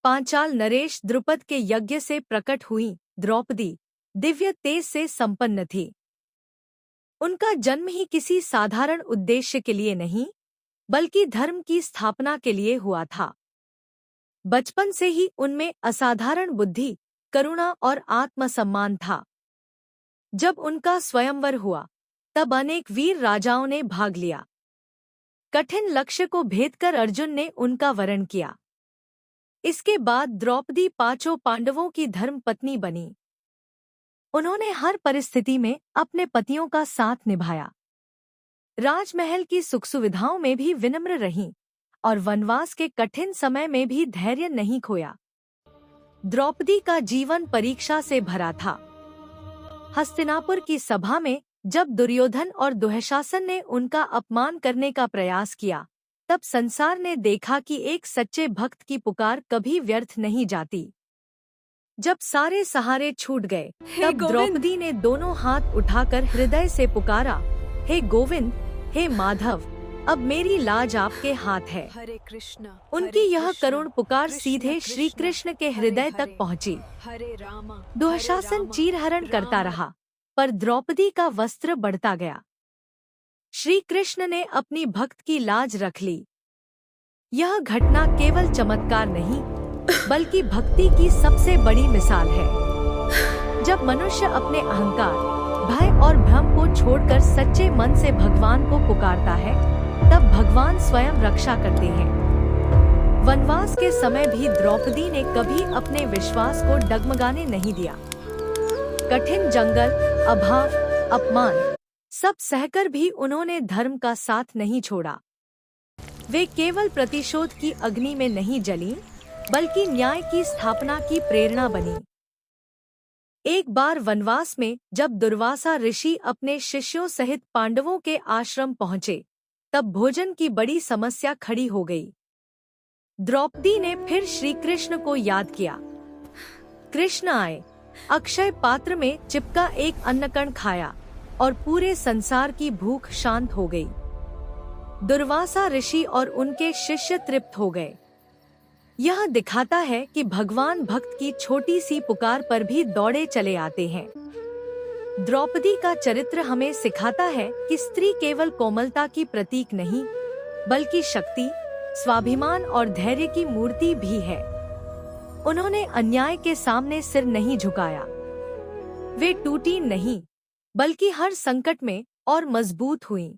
पांचाल नरेश द्रुपद के यज्ञ से प्रकट हुई द्रौपदी दिव्य तेज से संपन्न थी। उनका जन्म ही किसी साधारण उद्देश्य के लिए नहीं, बल्कि धर्म की स्थापना के लिए हुआ था। बचपन से ही उनमें असाधारण बुद्धि, करुणा और आत्मसम्मान था। जब उनका स्वयंवर हुआ, तब अनेक वीर राजाओं ने भाग लिया। कठिन लक्ष्य को भेद कर अर्जुन ने उनका वरण किया। इसके बाद द्रौपदी पांचों पांडवों की धर्मपत्नी बनी। उन्होंने हर परिस्थिति में अपने पतियों का साथ निभाया, राजमहल की सुख सुविधाओं में भी विनम्र रहीं और वनवास के कठिन समय में भी धैर्य नहीं खोया। द्रौपदी का जीवन परीक्षा से भरा था। हस्तिनापुर की सभा में जब दुर्योधन और दुःशासन ने उनका अपमान करने का प्रयास किया, तब संसार ने देखा कि एक सच्चे भक्त की पुकार कभी व्यर्थ नहीं जाती। जब सारे सहारे छूट गए, तब द्रौपदी ने दोनों हाथ उठाकर हृदय से पुकारा, हे गोविंद, हे माधव, अब मेरी लाज आपके हाथ है। हरे कृष्ण। उनकी यह करुण पुकार सीधे श्री कृष्ण के हृदय तक पहुंची। दुःशासन चीरहरण करता रहा, पर द्रौपदी का वस्त्र बढ़ता गया। श्री कृष्ण ने अपनी भक्त की लाज रख ली। यह घटना केवल चमत्कार नहीं, बल्कि भक्ति की सबसे बड़ी मिसाल है। जब मनुष्य अपने अहंकार, भय और भ्रम को छोड़कर सच्चे मन से भगवान को पुकारता है, तब भगवान स्वयं रक्षा करते हैं। वनवास के समय भी द्रौपदी ने कभी अपने विश्वास को डगमगाने नहीं दिया। कठिन जंगल, अभाव, अपमान सब सहकर भी उन्होंने धर्म का साथ नहीं छोड़ा। वे केवल प्रतिशोध की अग्नि में नहीं जलीं, बल्कि न्याय की स्थापना की प्रेरणा बनी। एक बार वनवास में जब दुर्वासा ऋषि अपने शिष्यों सहित पांडवों के आश्रम पहुंचे, तब भोजन की बड़ी समस्या खड़ी हो गई। द्रौपदी ने फिर श्री कृष्ण को याद किया। कृष्ण आए, अक्षय पात्र में चिपका एक अन्नकण खाया और पूरे संसार की भूख शांत हो गई। दुर्वासा ऋषि और उनके शिष्य तृप्त हो गए। यह दिखाता है कि भगवान भक्त की छोटी सी पुकार पर भी दौड़े चले आते हैं। द्रौपदी का चरित्र हमें सिखाता है कि स्त्री केवल कोमलता की प्रतीक नहीं, बल्कि शक्ति, स्वाभिमान और धैर्य की मूर्ति भी है। उन्होंने अन्याय के सामने सिर नहीं झुकाया। वे टूटी नहीं, बल्कि हर संकट में और मजबूत हुईं।